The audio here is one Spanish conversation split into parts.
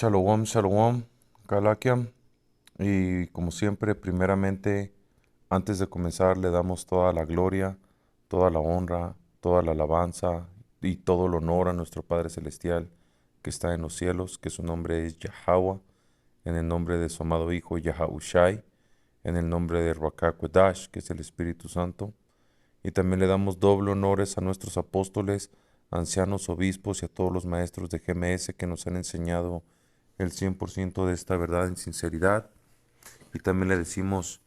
Shalom, shalom, Kalakiam. Y como siempre, primeramente, antes de comenzar, le damos toda la gloria, toda la honra, toda la alabanza y todo el honor a nuestro Padre Celestial que está en los cielos, que su nombre es Yahweh, en el nombre de su amado Hijo Yahushai, en el nombre de Ruach que es el Espíritu Santo. Y también le damos doble honores a nuestros apóstoles, ancianos, obispos y a todos los maestros de GMS que nos han enseñado el 100% de esta verdad en sinceridad. Y también le decimos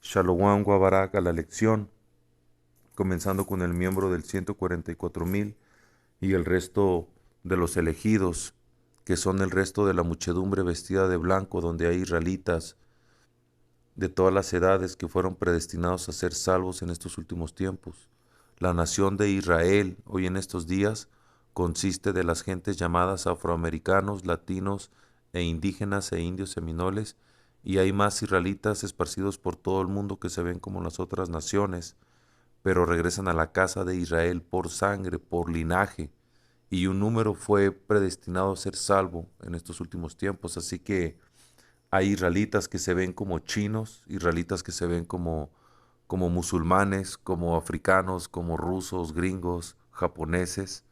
Shalom Guabarak a la lección, comenzando con el miembro del 144,000 y el resto de los elegidos, que son el resto de la muchedumbre vestida de blanco, donde hay israelitas de todas las edades que fueron predestinados a ser salvos en estos últimos tiempos. La nación de Israel hoy en estos días consiste de las gentes llamadas afroamericanos, latinos e indígenas e indios seminoles, y hay más israelitas esparcidos por todo el mundo que se ven como las otras naciones, pero regresan a la casa de Israel por sangre, por linaje, y un número fue predestinado a ser salvo en estos últimos tiempos. Así que hay israelitas que se ven como chinos, israelitas que se ven como musulmanes, como africanos, como rusos, gringos, japoneses.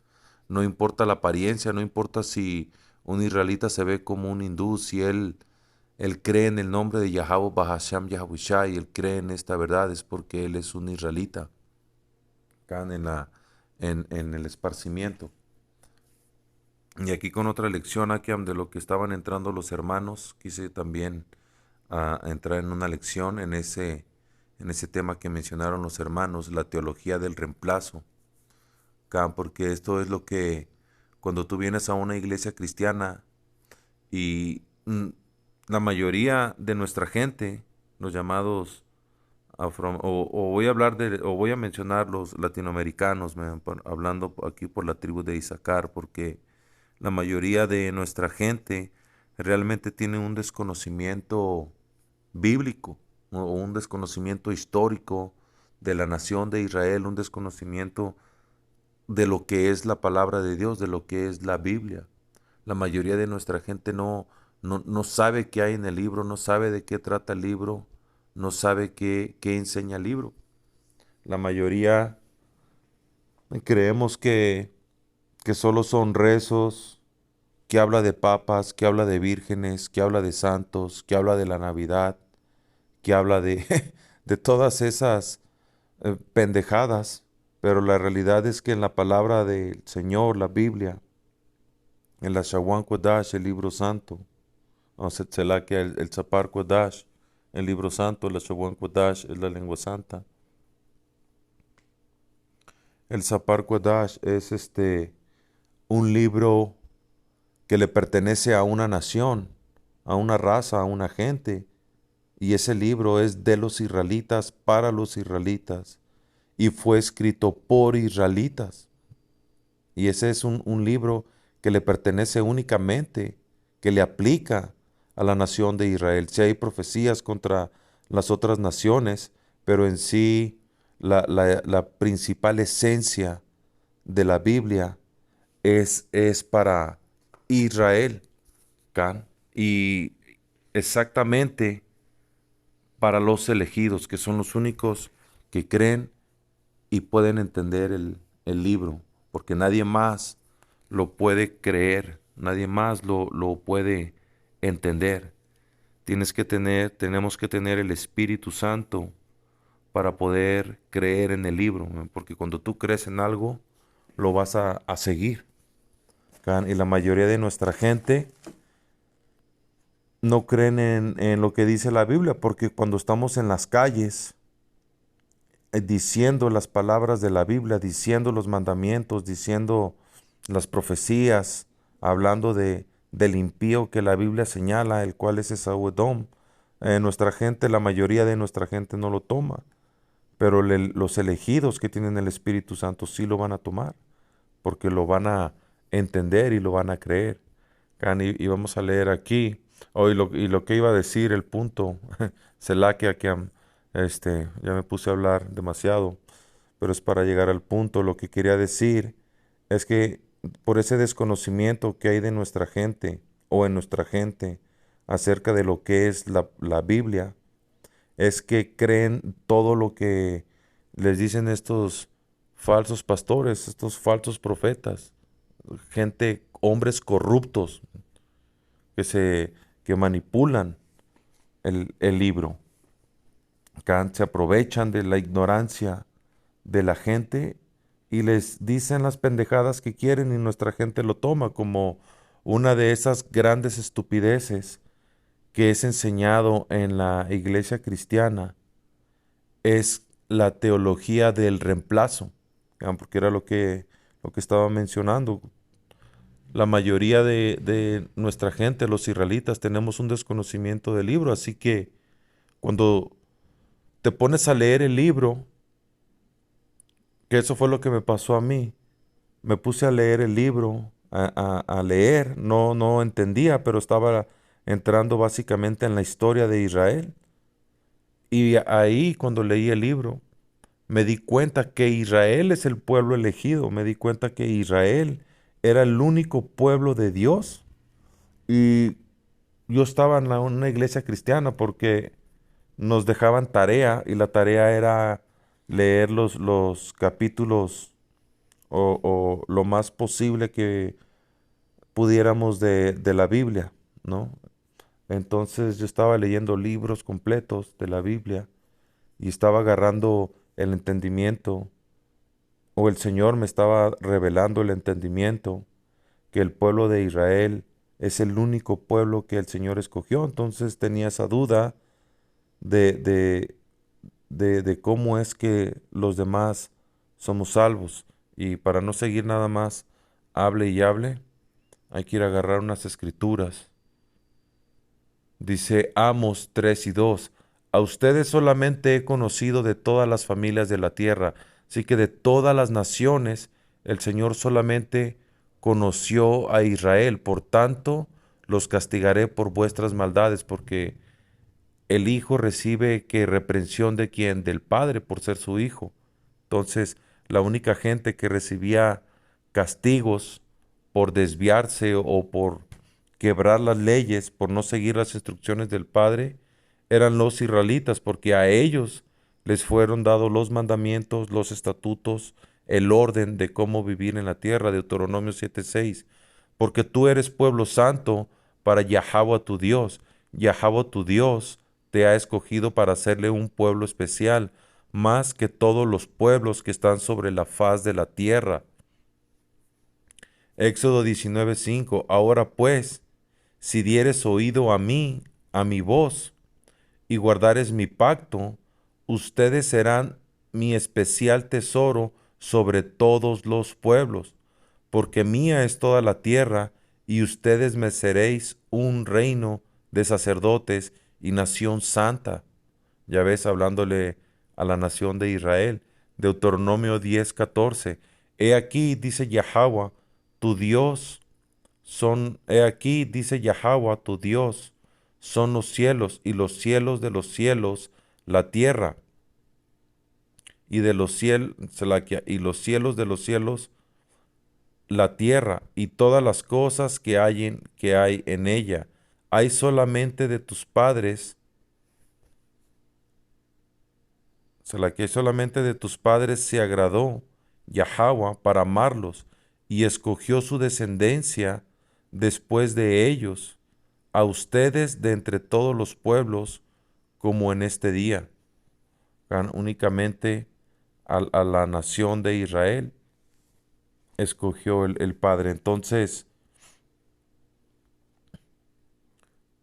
No importa la apariencia, no importa si un israelita se ve como un hindú, si él cree en el nombre de Yahweh Bahasham Yahushai, él cree en esta verdad, es porque él es un israelita, acá en el esparcimiento. Y aquí con otra lección, Akiam, de lo que estaban entrando los hermanos, quise también entrar en una lección en ese tema que mencionaron los hermanos, la teología del reemplazo, Akiam, porque esto es lo que cuando tú vienes a una iglesia cristiana y la mayoría de nuestra gente, los llamados o voy a hablar o voy a mencionar los latinoamericanos, hablando aquí por la tribu de Isaacar, porque la mayoría de nuestra gente realmente tiene un desconocimiento bíblico o un desconocimiento histórico de la nación de Israel, un desconocimiento de lo que es la palabra de Dios, de lo que es la Biblia. La mayoría de nuestra gente no sabe qué hay en el libro, no sabe de qué trata el libro, no sabe qué enseña el libro. La mayoría creemos que solo son rezos, que habla de papas, que habla de vírgenes, que habla de santos, que habla de la Navidad, que habla de, de todas esas pendejadas, pero la realidad es que en la palabra del Señor, la Biblia, en la Shawan Kodash, el libro santo, o Setzelak, el Tzapar Kodash, el libro santo, la Shawan Kodash es la lengua santa. El Tzapar Kodash es un libro que le pertenece a una nación, a una raza, a una gente, y ese libro es de los israelitas para los israelitas y fue escrito por israelitas. Y ese es un libro que le pertenece únicamente, que le aplica a la nación de Israel. Si hay profecías contra las otras naciones, pero en sí la principal esencia de la Biblia es para Israel, Can, y exactamente para los elegidos, que son los únicos que creen y pueden entender el libro, porque nadie más lo puede creer, nadie más lo puede entender. Tenemos que tener el Espíritu Santo para poder creer en el libro, ¿no? Porque cuando tú crees en algo, lo vas a seguir. Can. Y la mayoría de nuestra gente no creen en lo que dice la Biblia, porque cuando estamos en las calles, diciendo las palabras de la Biblia, diciendo los mandamientos, diciendo las profecías, hablando del impío que la Biblia señala, el cual es Esaú Edom. Nuestra gente, la mayoría de nuestra gente no lo toma, pero los elegidos que tienen el Espíritu Santo sí lo van a tomar, porque lo van a entender y lo van a creer. Y vamos a leer aquí, y lo que iba a decir, el punto, Selakia, ya me puse a hablar demasiado, pero es para llegar al punto. Lo que quería decir es que por ese desconocimiento que hay de nuestra gente o en nuestra gente acerca de lo que es la Biblia es que creen todo lo que les dicen estos falsos pastores, estos falsos profetas, gente, hombres corruptos que que manipulan el libro, que se aprovechan de la ignorancia de la gente y les dicen las pendejadas que quieren y nuestra gente lo toma como una de esas grandes estupideces que es enseñado en la iglesia cristiana es la teología del reemplazo, porque era lo que estaba mencionando. La mayoría de nuestra gente, los israelitas, tenemos un desconocimiento del libro, así que cuando te pones a leer el libro, que eso fue lo que me pasó a mí, me puse a leer el libro, a leer, no entendía, pero estaba entrando básicamente en la historia de Israel. Y ahí cuando leí el libro, me di cuenta que Israel es el pueblo elegido, me di cuenta que Israel era el único pueblo de Dios. Y yo estaba en una iglesia cristiana porque nos dejaban tarea y la tarea era leer los capítulos o lo más posible que pudiéramos de la Biblia, ¿no? Entonces yo estaba leyendo libros completos de la Biblia y estaba agarrando el entendimiento, o el Señor me estaba revelando el entendimiento, que el pueblo de Israel es el único pueblo que el Señor escogió. Entonces tenía esa duda de, de, de cómo es que los demás somos salvos. Y para no seguir nada más, hable y hable, hay que ir a agarrar unas escrituras. Dice Amos 3:2, a ustedes solamente he conocido de todas las familias de la tierra, así que de todas las naciones el Señor solamente conoció a Israel, por tanto los castigaré por vuestras maldades, porque el hijo recibe que reprensión de quién, del padre por ser su hijo. Entonces, la única gente que recibía castigos por desviarse o por quebrar las leyes, por no seguir las instrucciones del padre, eran los israelitas, porque a ellos les fueron dados los mandamientos, los estatutos, el orden de cómo vivir en la tierra, Deuteronomio 7:6, porque tú eres pueblo santo para Yahweh tu Dios. Yahweh tu Dios te ha escogido para hacerle un pueblo especial, más que todos los pueblos que están sobre la faz de la tierra. Éxodo 19:5. Ahora pues, si dieres oído a mí, a mi voz, y guardares mi pacto, ustedes serán mi especial tesoro sobre todos los pueblos, porque mía es toda la tierra, y ustedes me seréis un reino de sacerdotes y nación santa. Ya ves, hablándole a la nación de Israel. Deuteronomio 10:14. He aquí, dice Yahweh, tu Dios, he aquí, dice Yahweh, tu Dios, son los cielos y los cielos de los cielos, la tierra, y de los cielos, y los cielos de los cielos, la tierra, y todas las cosas que hay en ella. Hay solamente de tus padres, que solamente de tus padres se agradó Yahweh para amarlos, y escogió su descendencia después de ellos, a ustedes de entre todos los pueblos, como en este día. Únicamente a la nación de Israel escogió el Padre. Entonces,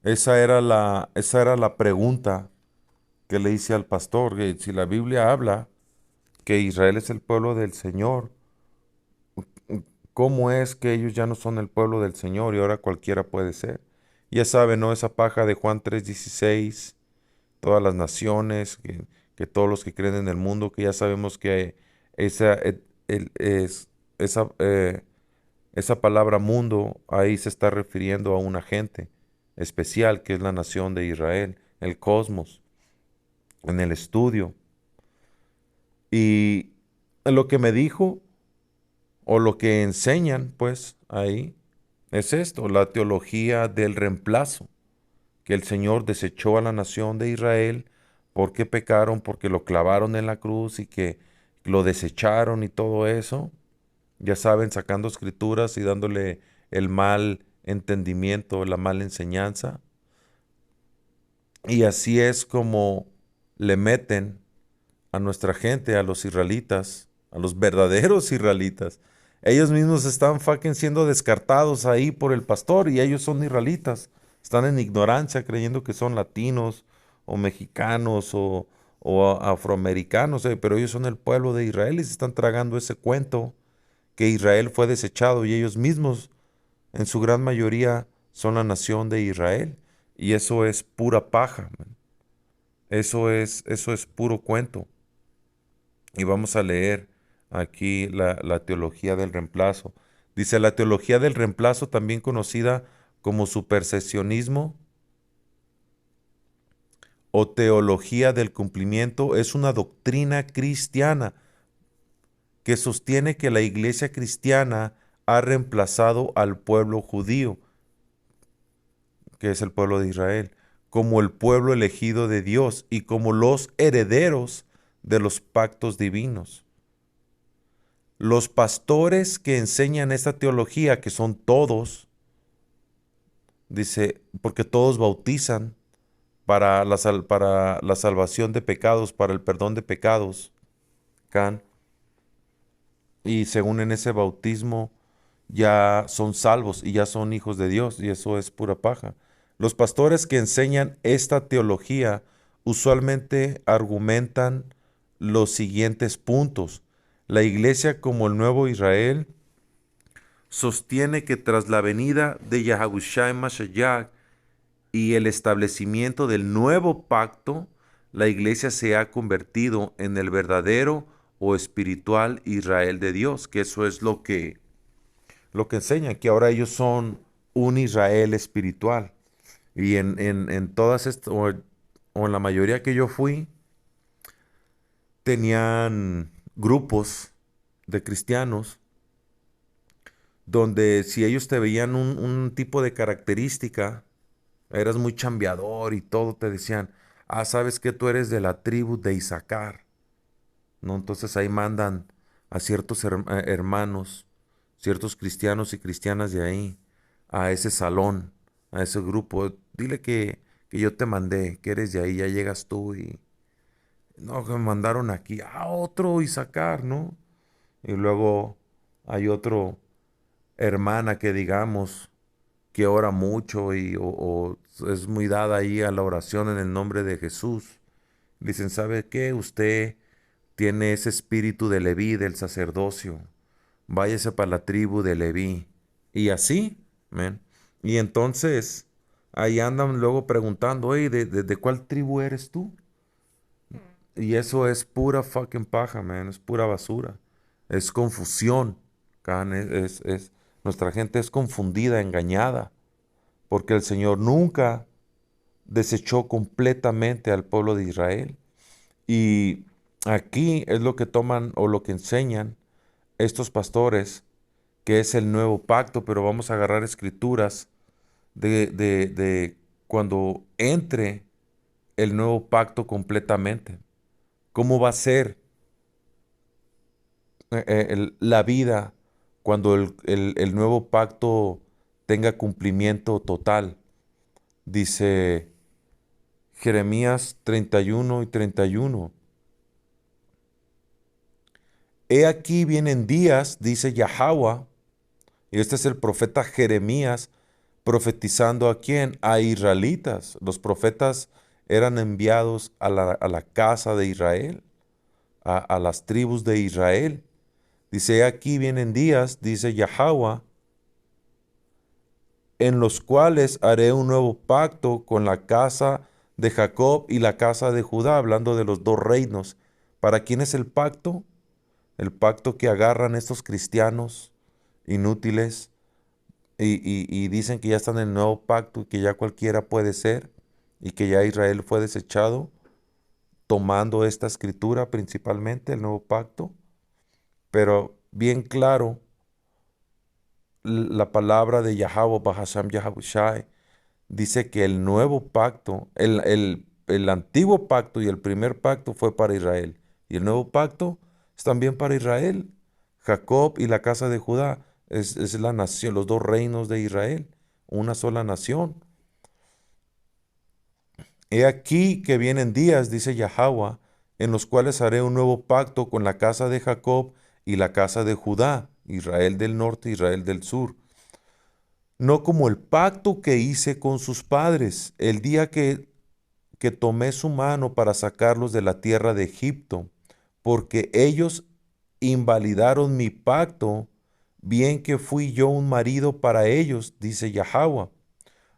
esa era la pregunta que le hice al pastor, que si la Biblia habla que Israel es el pueblo del Señor, ¿cómo es que ellos ya no son el pueblo del Señor y ahora cualquiera puede ser? Ya saben, ¿no? Esa paja de Juan 3:16, todas las naciones, que todos los que creen en el mundo, que ya sabemos que esa, esa, esa palabra mundo ahí se está refiriendo a una gente especial que es la nación de Israel, el cosmos, en el estudio. Y lo que me dijo, o lo que enseñan, pues, ahí, Es esto, la teología del reemplazo, que el Señor desechó a la nación de Israel porque pecaron, porque lo clavaron en la cruz y que lo desecharon y todo eso. Ya saben, sacando escrituras y dándole el mal entendimiento, la mala enseñanza. Y así es como le meten a nuestra gente, a los israelitas, a los verdaderos israelitas. Ellos mismos están fucking siendo descartados ahí por el pastor y ellos son israelitas. Están en ignorancia creyendo que son latinos o mexicanos o afroamericanos, pero ellos son el pueblo de Israel y se están tragando ese cuento que Israel fue desechado y ellos mismos en su gran mayoría son la nación de Israel. Y eso es pura paja, man. Eso es puro cuento. Y vamos a leer aquí la teología del reemplazo. Dice, la teología del reemplazo, también conocida como supersesionismo o teología del cumplimiento, es una doctrina cristiana que sostiene que la iglesia cristiana ha reemplazado al pueblo judío, que es el pueblo de Israel, como el pueblo elegido de Dios y como los herederos de los pactos divinos. Los pastores que enseñan esta teología, que son todos, dice, porque todos bautizan para la salvación de pecados, para el perdón de pecados, Can, y según en ese bautismo ya son salvos y ya son hijos de Dios, y eso es pura paja. Los pastores que enseñan esta teología usualmente argumentan los siguientes puntos. La iglesia como el nuevo Israel sostiene que tras la venida de Yahushua Mashiach y el establecimiento del nuevo pacto, la iglesia se ha convertido en el verdadero o espiritual Israel de Dios, que eso es lo que enseñan, que ahora ellos son un Israel espiritual. Y en todas estas, o en la mayoría que yo fui, tenían grupos de cristianos donde si ellos te veían un tipo de característica, eras muy chambeador y todo, te decían, ah, sabes que tú eres de la tribu de Isaacar, ¿no? Entonces ahí mandan a ciertos hermanos, ciertos cristianos y cristianas de ahí, a ese salón, a ese grupo. Dile que yo te mandé, que eres de ahí, ya llegas tú y... No, que me mandaron aquí a otro Isaacar, ¿no? Y luego hay otro hermana que digamos que ora mucho o es muy dada ahí a la oración en el nombre de Jesús. Dicen, ¿sabe qué? Usted tiene ese espíritu de Leví, del sacerdocio. Váyase para la tribu de Leví. Y así, man. Y entonces, ahí andan luego preguntando, oye, ¿de cuál tribu eres tú? Y eso es pura fucking paja, man. Es pura basura. Es confusión. Can. Nuestra gente es confundida, engañada. Porque el Señor nunca desechó completamente al pueblo de Israel. Y aquí es lo que toman o lo que enseñan estos pastores, que es el nuevo pacto, pero vamos a agarrar escrituras de cuando entre el nuevo pacto completamente. ¿Cómo va a ser la vida cuando el nuevo pacto tenga cumplimiento total? Dice Jeremías 31 y 31. He aquí vienen días, dice Yahweh, y este es el profeta Jeremías profetizando a quién, a israelitas. Los profetas eran enviados a la casa de Israel, a las tribus de Israel. Dice, "He aquí vienen días, dice Yahweh, en los cuales haré un nuevo pacto con la casa de Jacob y la casa de Judá", hablando de los dos reinos. ¿Para quién es el pacto? El pacto que agarran estos cristianos inútiles y dicen que ya están en el nuevo pacto y que ya cualquiera puede ser y que ya Israel fue desechado, tomando esta escritura principalmente, el nuevo pacto, pero bien claro la palabra de Yahweh Bahasham Yahushai dice que el nuevo pacto, el antiguo pacto y el primer pacto fue para Israel. Y el nuevo pacto es también para Israel. Jacob y la casa de Judá es la nación, los dos reinos de Israel, una sola nación. He aquí que vienen días, dice Yahweh, en los cuales haré un nuevo pacto con la casa de Jacob y la casa de Judá, Israel del norte, Israel del sur, no como el pacto que hice con sus padres el día que tomé su mano para sacarlos de la tierra de Egipto, porque ellos invalidaron mi pacto, bien que fui yo un marido para ellos, dice Yahweh.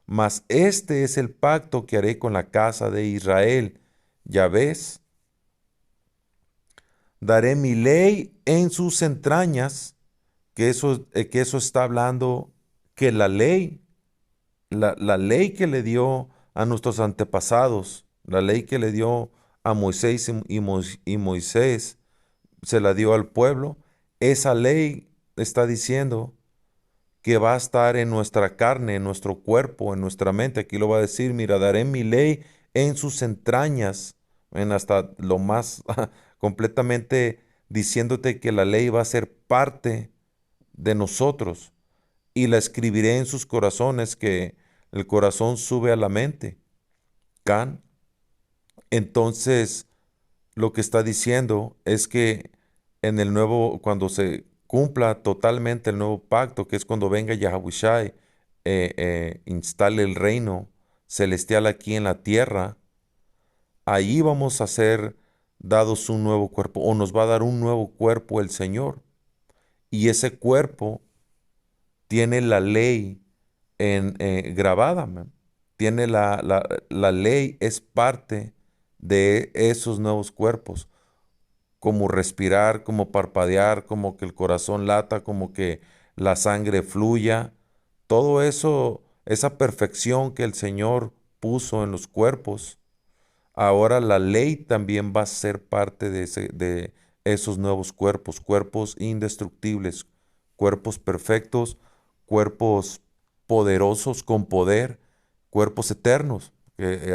Mas este es el pacto que haré con la casa de Israel. Ya ves, daré mi ley en sus entrañas, que eso está hablando, que la ley que le dio a nuestros antepasados, la ley que le dio a Moisés y Moisés se la dio al pueblo, esa ley está diciendo que va a estar en nuestra carne, en nuestro cuerpo, en nuestra mente. Aquí lo va a decir, mira, daré mi ley en sus entrañas, en hasta lo más completamente diciéndote que la ley va a ser parte de nosotros y la escribiré en sus corazones, que el corazón sube a la mente. Can. Entonces, lo que está diciendo es que en el nuevo, cuando se cumpla totalmente el nuevo pacto, que es cuando venga Yahushai, instale el reino celestial aquí en la tierra, ahí vamos a ser dados un nuevo cuerpo, o nos va a dar un nuevo cuerpo el Señor. Y ese cuerpo tiene la ley grabada, man. Tiene la ley, es parte de esos nuevos cuerpos, como respirar, como parpadear, como que el corazón lata, como que la sangre fluya. Todo eso, esa perfección que el Señor puso en los cuerpos, ahora la ley también va a ser parte de esos nuevos cuerpos, cuerpos indestructibles, cuerpos perfectos, cuerpos poderosos con poder, cuerpos eternos.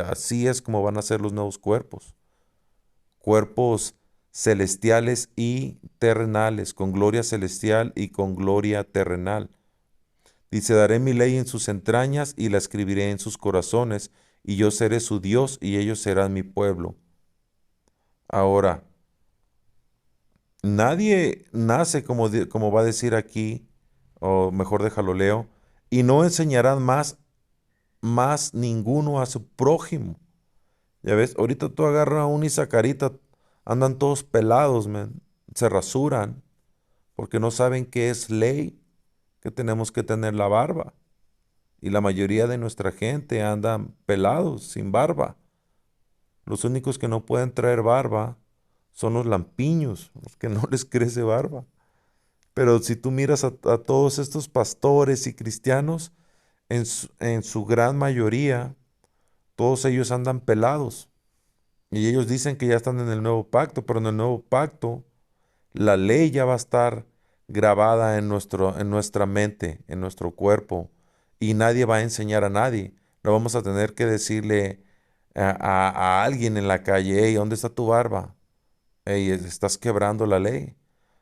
Así es como van a ser los nuevos cuerpos, cuerpos celestiales y terrenales, con gloria celestial y con gloria terrenal. Dice, daré mi ley en sus entrañas y la escribiré en sus corazones, y yo seré su Dios y ellos serán mi pueblo. Ahora, nadie nace como va a decir aquí, o mejor déjalo leo, y no enseñarán más ninguno a su prójimo. Ya ves, ahorita tú agarras a un Isacarita, andan todos pelados, man, se rasuran, porque no saben qué es ley, que tenemos que tener la barba. Y la mayoría de nuestra gente andan pelados, sin barba. Los únicos que no pueden traer barba son los lampiños, los que no les crece barba. Pero si tú miras a todos estos pastores y cristianos, en su gran mayoría, todos ellos andan pelados. Y ellos dicen que ya están en el nuevo pacto, pero en el nuevo pacto la ley ya va a estar grabada en nuestra mente, en nuestro cuerpo, y nadie va a enseñar a nadie. No vamos a tener que decirle a alguien en la calle, hey, ¿dónde está tu barba? Hey, estás quebrando la ley.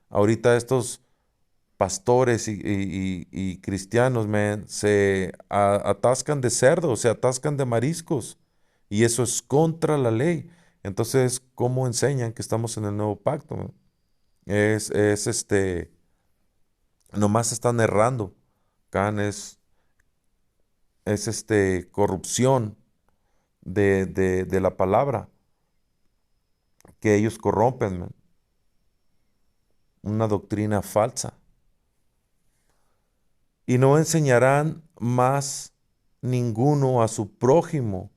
Ahorita estos pastores y cristianos, man, se atascan de cerdo, se atascan de mariscos, y eso es contra la ley. Entonces, ¿cómo enseñan que estamos en el nuevo pacto, man? Nomás están errando. Can es corrupción de la palabra que ellos corrompen, man. Una doctrina falsa. Y no enseñarán más ninguno a su prójimo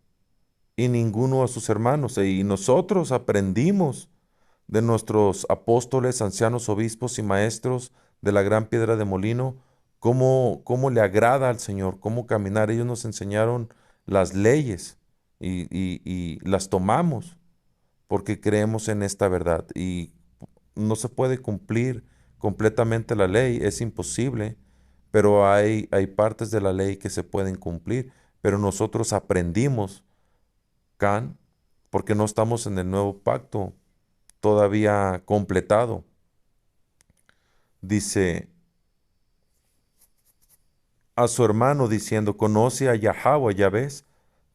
y ninguno a sus hermanos. Y nosotros aprendimos de nuestros apóstoles, ancianos, obispos y maestros de la gran piedra de molino, cómo le agrada al Señor, cómo caminar. Ellos nos enseñaron las leyes y las tomamos porque creemos en esta verdad. Y no se puede cumplir completamente la ley, es imposible, pero hay partes de la ley que se pueden cumplir, pero nosotros aprendimos, Can, porque no estamos en el nuevo pacto todavía completado. Dice a su hermano diciendo, conoce a Yahweh, ya ves,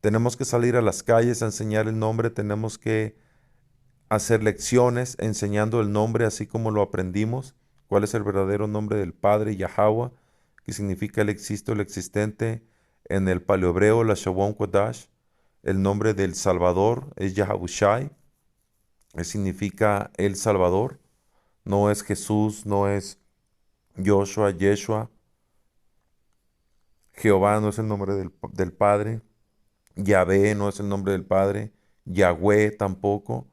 tenemos que salir a las calles a enseñar el nombre, tenemos que hacer lecciones enseñando el nombre así como lo aprendimos, cuál es el verdadero nombre del Padre Yahweh, que significa el existe o el existente en el paleohebreo, la Shavon Kodash. El nombre del Salvador es Yahushai, que significa el Salvador. No es Jesús, no es Joshua, Yeshua. Jehová no es el nombre del Padre. Yahvé no es el nombre del Padre. Yahweh tampoco.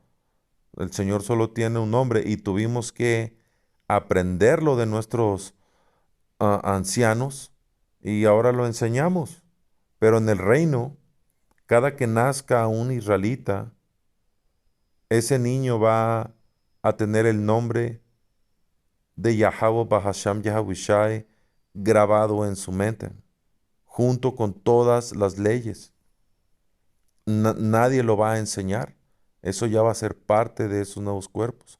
El Señor solo tiene un nombre y tuvimos que aprenderlo de nuestros ancianos y ahora lo enseñamos. Pero en el reino, cada que nazca un israelita, ese niño va a tener el nombre de Yahweh Bahasham Yahushai grabado en su mente, junto con todas las leyes. Nadie lo va a enseñar. Eso ya va a ser parte de esos nuevos cuerpos.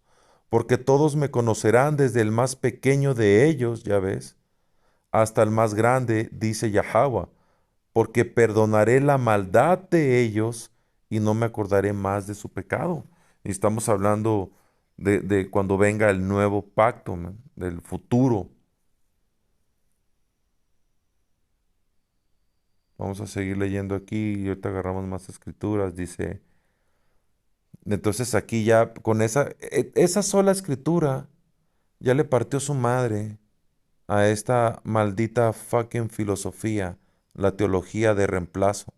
Porque todos me conocerán desde el más pequeño de ellos, ya ves, hasta el más grande, dice Yahweh, porque perdonaré la maldad de ellos y no me acordaré más de su pecado. Y estamos hablando de cuando venga el nuevo pacto, man, del futuro. Vamos a seguir leyendo aquí y ahorita agarramos más escrituras. Dice, entonces aquí ya con esa sola escritura ya le partió su madre a esta maldita fucking filosofía, la teología de reemplazo.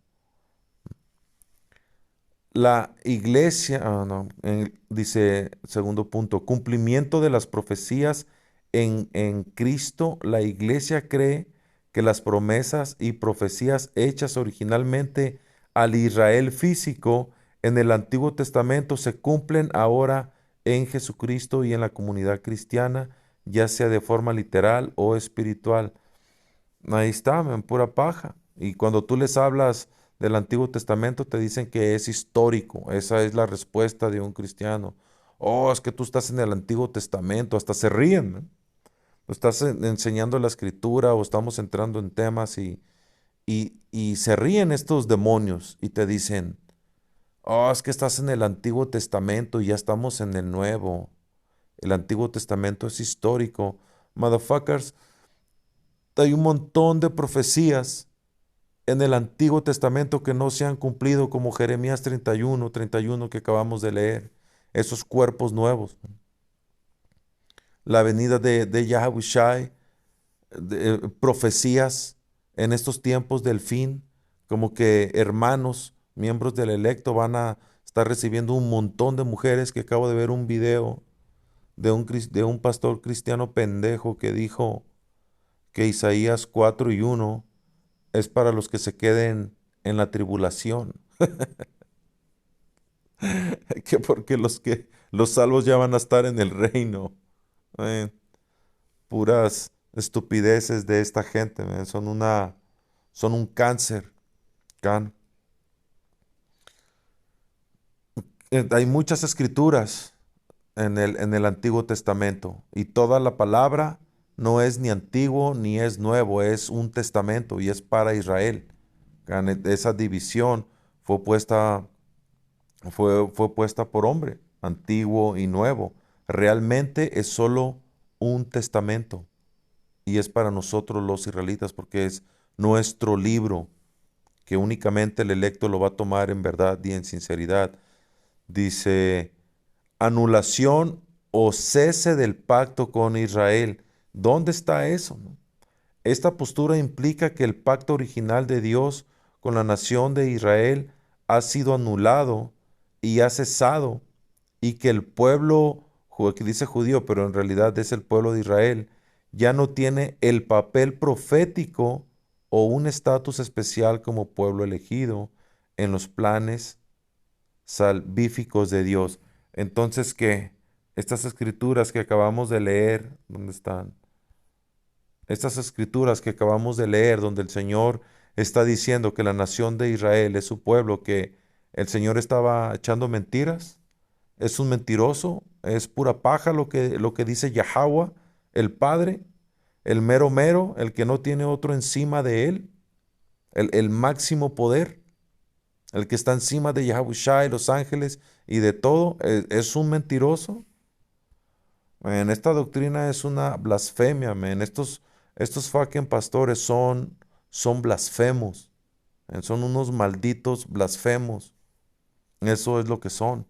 La iglesia, no, dice segundo punto, cumplimiento de las profecías en Cristo. La iglesia cree que las promesas y profecías hechas originalmente al Israel físico en el Antiguo Testamento se cumplen ahora en Jesucristo y en la comunidad cristiana, ya sea de forma literal o espiritual. Ahí está, en pura paja. Y cuando tú les hablas del Antiguo Testamento, te dicen que es histórico. Esa es la respuesta de un cristiano. Oh, es que tú estás en el Antiguo Testamento. Hasta se ríen, ¿no? Estás enseñando la escritura o estamos entrando en temas y se ríen estos demonios y te dicen, oh, es que estás en el Antiguo Testamento y ya estamos en el Nuevo. El Antiguo Testamento es histórico. Motherfuckers, hay un montón de profecías en el Antiguo Testamento que no se han cumplido, como Jeremías 31 que acabamos de leer, esos cuerpos nuevos. La venida de Yahushai, profecías en estos tiempos del fin, como que hermanos, miembros del electo, van a estar recibiendo un montón de mujeres, que acabo de ver un video de un pastor cristiano pendejo que dijo que Isaías 4:1 es para los que se queden en la tribulación. Que porque los salvos ya van a estar en el reino. Eh, puras estupideces de esta gente, son un cáncer. Can. Hay muchas escrituras en el Antiguo Testamento y toda la palabra no es ni antiguo ni es nuevo, es un testamento y es para Israel. Can. Esa división fue puesta fue puesta por hombre, antiguo y nuevo. Realmente es solo un testamento y es para nosotros los israelitas porque es nuestro libro que únicamente el electo lo va a tomar en verdad y en sinceridad. Dice, anulación o cese del pacto con Israel. ¿Dónde está eso, no? Esta postura implica que el pacto original de Dios con la nación de Israel ha sido anulado y ha cesado, y que el pueblo, que dice judío, pero en realidad es el pueblo de Israel, ya no tiene el papel profético o un estatus especial como pueblo elegido en los planes salvíficos de Dios. Entonces, ¿qué? Estas escrituras que acabamos de leer, ¿dónde están? estas escrituras que acabamos de leer, donde el Señor está diciendo que la nación de Israel es su pueblo, que el Señor estaba echando mentiras, es un mentiroso, es pura paja lo que dice Yahweh, el Padre, el mero mero, el que no tiene otro encima de él, el máximo poder, el que está encima de Yahushua y los ángeles y de todo, es un mentiroso. En esta doctrina es una blasfemia, men. Estos fucking pastores son blasfemos. Son unos malditos blasfemos. Eso es lo que son.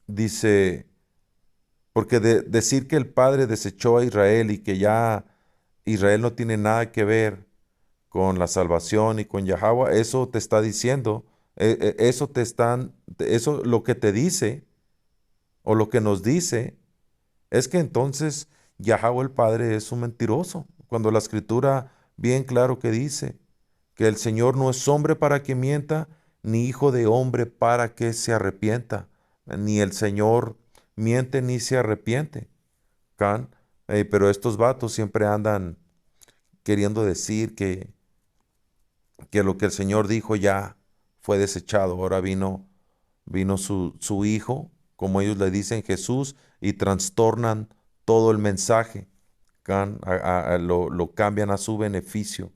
Dice, porque decir que el Padre desechó a Israel y que ya Israel no tiene nada que ver con la salvación y con Yahweh, eso te está diciendo, eso lo que te dice o lo que nos dice es que entonces Yahweh el Padre es un mentiroso, cuando la Escritura bien claro que dice que el Señor no es hombre para que mienta, ni hijo de hombre para que se arrepienta, ni el Señor miente ni se arrepiente. Can, pero estos vatos siempre andan queriendo decir que lo que el Señor dijo ya fue desechado. Ahora vino su Hijo, como ellos le dicen Jesús, y trastornan todo el mensaje, lo cambian a su beneficio,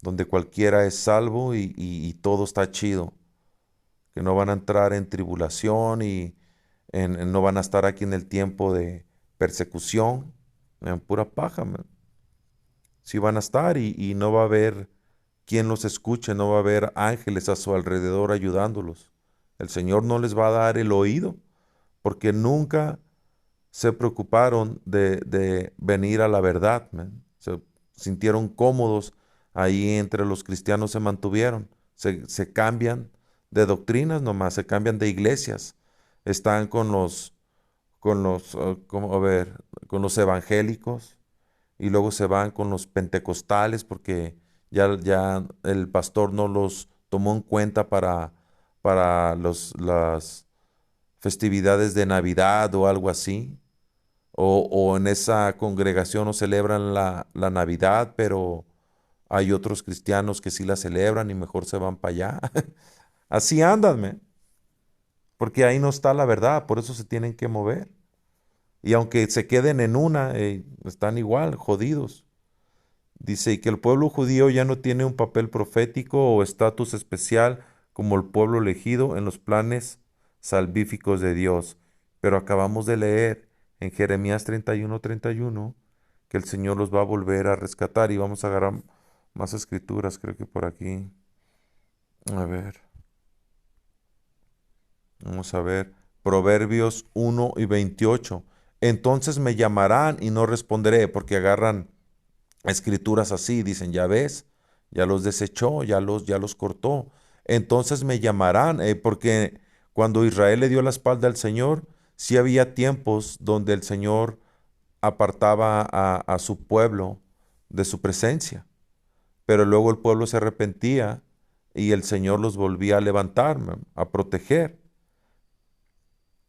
donde cualquiera es salvo y todo está chido, que no van a entrar en tribulación y no van a estar aquí en el tiempo de persecución, en pura paja, man. Sí van a estar y no va a haber quien los escuche, no va a haber ángeles a su alrededor ayudándolos. El Señor no les va a dar el oído, porque nunca se preocuparon de venir a la verdad, man. Se sintieron cómodos ahí entre los cristianos, se mantuvieron. Se cambian de doctrinas nomás, se cambian de iglesias. Están ¿cómo? A ver, con los evangélicos y luego se van con los pentecostales porque ya el pastor no los tomó en cuenta para las festividades de Navidad o algo así. O en esa congregación no celebran la Navidad, pero hay otros cristianos que sí la celebran y mejor se van para allá. Así andan, porque ahí no está la verdad, por eso se tienen que mover. Y aunque se queden en una, están igual, jodidos. Dice, y que el pueblo judío ya no tiene un papel profético o estatus especial como el pueblo elegido en los planes salvíficos de Dios. Pero acabamos de leer en Jeremías 31:31 que el Señor los va a volver a rescatar y vamos a agarrar más escrituras, creo que por aquí. A ver, vamos a ver. Proverbios 1:28. Entonces me llamarán y no responderé, porque agarran escrituras así, dicen, ya ves, ya los desechó, ya los cortó. Entonces me llamarán, porque cuando Israel le dio la espalda al Señor, sí había tiempos donde el Señor apartaba a su pueblo de su presencia, pero luego el pueblo se arrepentía y el Señor los volvía a levantar, a proteger.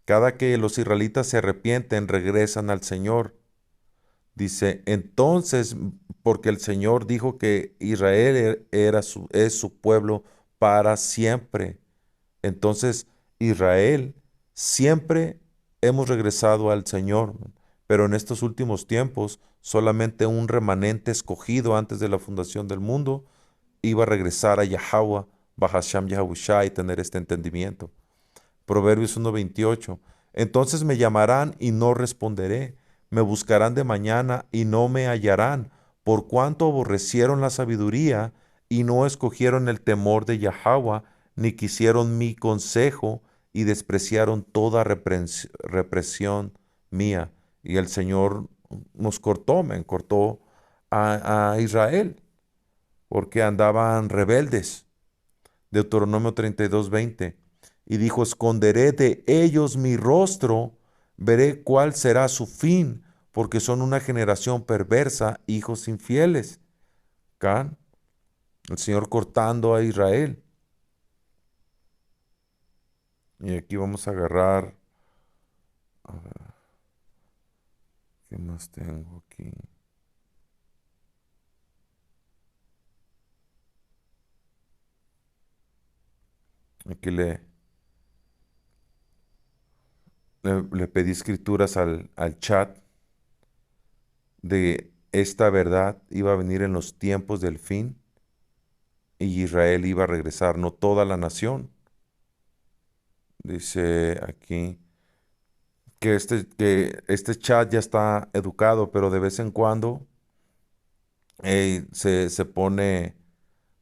Cada que los israelitas se arrepienten, regresan al Señor. Dice, entonces, porque el Señor dijo que Israel es su pueblo para siempre. Entonces, Israel siempre hemos regresado al Señor, pero en estos últimos tiempos, solamente un remanente escogido antes de la fundación del mundo iba a regresar a Yahweh, Bahasham Yahushua y tener este entendimiento. Proverbios 1:28. Entonces me llamarán y no responderé. Me buscarán de mañana y no me hallarán, por cuanto aborrecieron la sabiduría y no escogieron el temor de Yahweh, ni quisieron mi consejo y despreciaron toda represión mía. Y el Señor nos cortó, me cortó a Israel, porque andaban rebeldes. Deuteronomio 32:20. Y dijo, esconderé de ellos mi rostro, veré cuál será su fin, porque son una generación perversa, hijos infieles. Can, el Señor cortando a Israel. Y aquí vamos a agarrar ¿Qué más tengo aquí? Aquí le pedí escrituras al chat de esta verdad iba a venir en los tiempos del fin y Israel iba a regresar, no toda la nación. Dice aquí que este chat ya está educado, pero de vez en cuando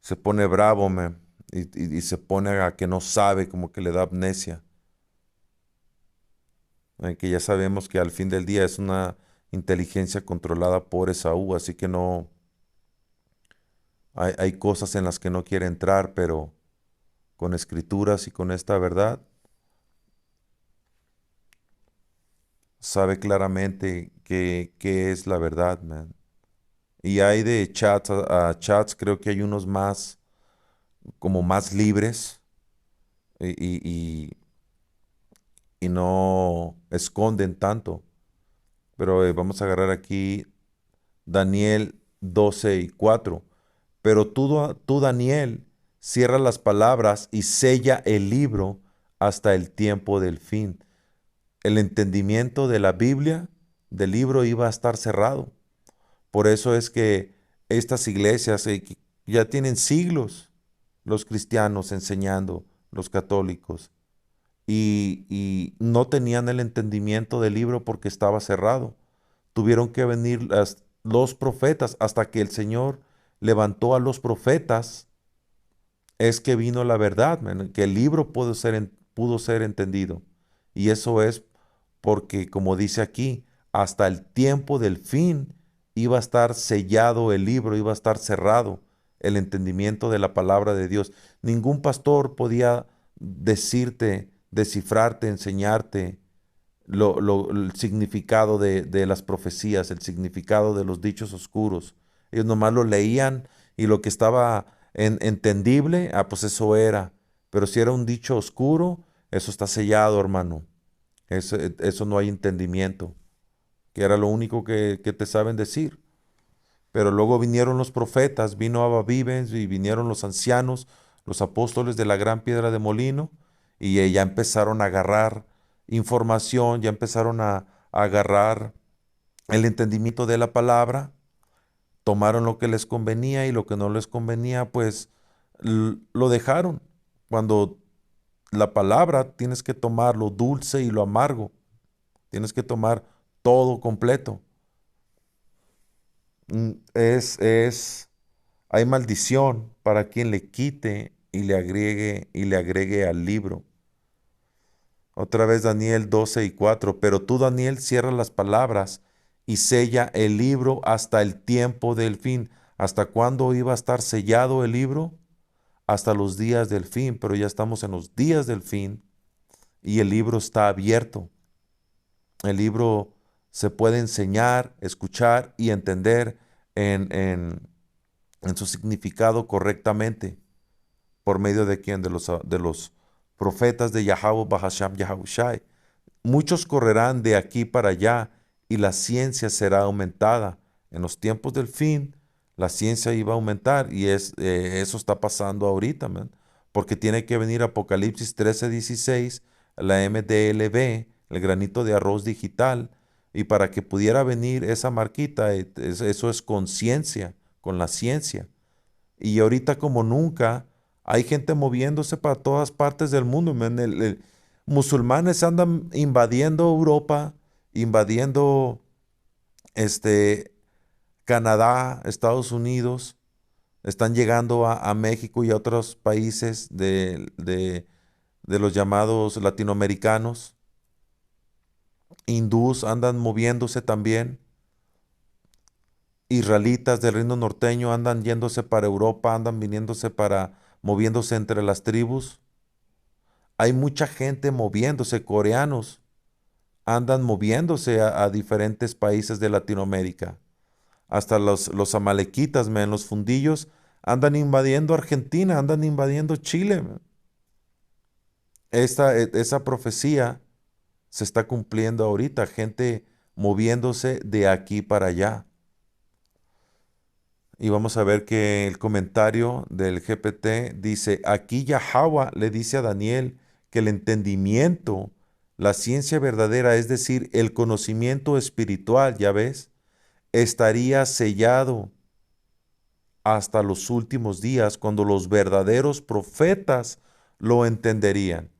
se pone bravo, man, y se pone a que no sabe, como que le da amnesia. Que ya sabemos que al fin del día es una inteligencia controlada por Esaú, así que no, hay cosas en las que no quiere entrar, pero con escrituras y con esta verdad, sabe claramente qué es la verdad, man. Y hay de chats a chats, creo que hay unos más, como más libres y, y- y- y no esconden tanto. Pero vamos a agarrar aquí Daniel 12:4. Pero tú, Daniel, cierra las palabras y sella el libro hasta el tiempo del fin. El entendimiento de la Biblia, del libro, iba a estar cerrado. Por eso es que estas iglesias que ya tienen siglos, los cristianos enseñando, los católicos, y no tenían el entendimiento del libro porque estaba cerrado. Tuvieron que venir los profetas hasta que el Señor levantó a los profetas, es que vino la verdad, man, que el libro pudo ser entendido. Y eso es porque, como dice aquí, hasta el tiempo del fin iba a estar sellado el libro, iba a estar cerrado el entendimiento de la palabra de Dios. Ningún pastor podía decirte, descifrarte, enseñarte el significado de las profecías, el significado de los dichos oscuros. Ellos nomás lo leían y lo que estaba entendible, pues eso era. Pero si era un dicho oscuro, eso está sellado, hermano. Eso no hay entendimiento, que era lo único que te saben decir. Pero luego vinieron los profetas, vino Abba y vinieron los ancianos, los apóstoles de la gran piedra de molino, y ya empezaron a agarrar información, ya empezaron a agarrar el entendimiento de la palabra, tomaron lo que les convenía y lo que no les convenía, pues lo dejaron. Cuando la palabra tienes que tomar lo dulce y lo amargo, tienes que tomar todo completo. Hay maldición para quien le quite y le agregue al libro. Otra vez Daniel 12:4. Pero tú, Daniel, cierra las palabras y sella el libro hasta el tiempo del fin. ¿Hasta cuándo iba a estar sellado el libro? Hasta los días del fin, pero ya estamos en los días del fin y el libro está abierto. El libro se puede enseñar, escuchar y entender en, en en su significado correctamente. ¿Por medio de quién? De los profetas de Yahweh Bahasham Yahushai. Muchos correrán de aquí para allá y la ciencia será aumentada. En los tiempos del fin, la ciencia iba a aumentar y eso está pasando ahorita, man, porque tiene que venir Apocalipsis 13:16, la MDLB, el granito de arroz digital, y para que pudiera venir esa marquita, eso es conciencia, con la ciencia. Y ahorita como nunca hay gente moviéndose para todas partes del mundo, man. Musulmanes andan invadiendo Europa, invadiendo este, Canadá, Estados Unidos, están llegando a México y a otros países de los llamados latinoamericanos. Hindús andan moviéndose también. Israelitas del reino norteño andan yéndose para Europa, andan viniéndose moviéndose entre las tribus. Hay mucha gente moviéndose, coreanos andan moviéndose a diferentes países de Latinoamérica. Hasta los amalequitas, men, los fundillos, andan invadiendo Argentina, andan invadiendo Chile, men. Esa profecía se está cumpliendo ahorita. Gente moviéndose de aquí para allá. Y vamos a ver que el comentario del GPT dice, aquí Yahweh le dice a Daniel que el entendimiento, la ciencia verdadera, es decir, el conocimiento espiritual, ya ves, estaría sellado hasta los últimos días, cuando los verdaderos profetas lo entenderían.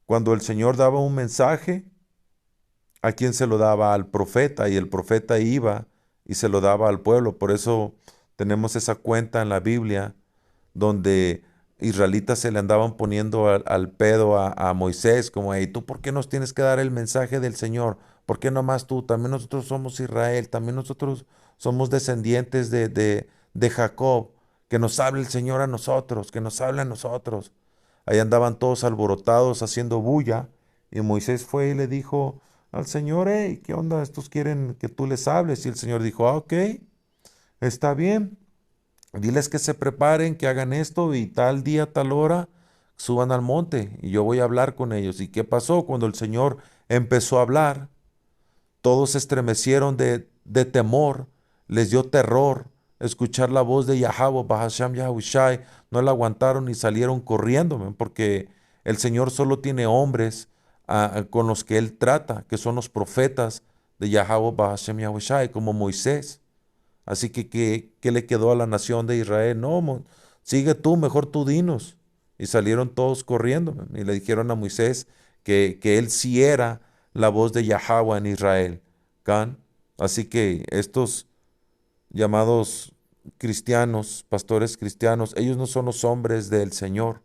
Cuando el Señor daba un mensaje, ¿a quién se lo daba? Al profeta, y el profeta iba y se lo daba al pueblo. Por eso tenemos esa cuenta en la Biblia donde israelitas se le andaban poniendo al pedo a Moisés, como, hey, ¿tú por qué nos tienes que dar el mensaje del Señor? ¿Por qué nomás tú? También nosotros somos Israel, también nosotros somos descendientes de Jacob. Que nos hable el Señor a nosotros, que nos hable a nosotros. Ahí andaban todos alborotados haciendo bulla, y Moisés fue y le dijo al Señor, hey, ¿qué onda? Estos quieren que tú les hables. Y el Señor dijo, ok, está bien. Diles que se preparen, que hagan esto y tal día, tal hora, suban al monte y yo voy a hablar con ellos. ¿Y qué pasó? Cuando el Señor empezó a hablar, todos se estremecieron de temor, les dio terror escuchar la voz de Yahweh, Bahasham Yahushai, no la aguantaron y salieron corriendo, man, porque el Señor solo tiene hombres con los que Él trata, que son los profetas de Yahweh, Bahasham Yahushai, como Moisés. Así que, ¿qué le quedó a la nación de Israel? No, sigue tú, mejor tú dinos. Y salieron todos corriendo, man, y le dijeron a Moisés que él sí era la voz de Yahweh en Israel. Can. Así que estos llamados cristianos, pastores cristianos, ellos no son los hombres del Señor.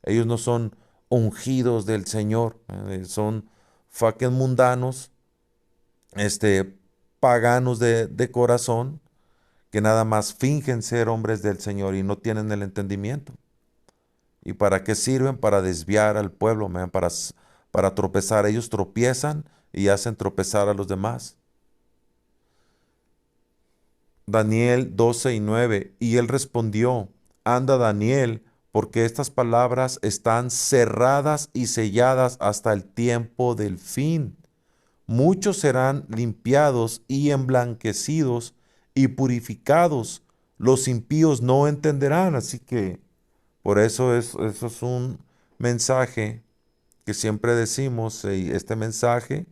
Ellos no son ungidos del Señor. Son fucking mundanos, paganos de corazón, que nada más fingen ser hombres del Señor y no tienen el entendimiento. ¿Y para qué sirven? Para desviar al pueblo, man, para tropezar. Ellos tropiezan y hacen tropezar a los demás. Daniel 12:9. Y él respondió, anda Daniel, porque estas palabras están cerradas y selladas hasta el tiempo del fin. Muchos serán limpiados y emblanquecidos y purificados. Los impíos no entenderán. Así que por eso es un mensaje que siempre decimos, este mensaje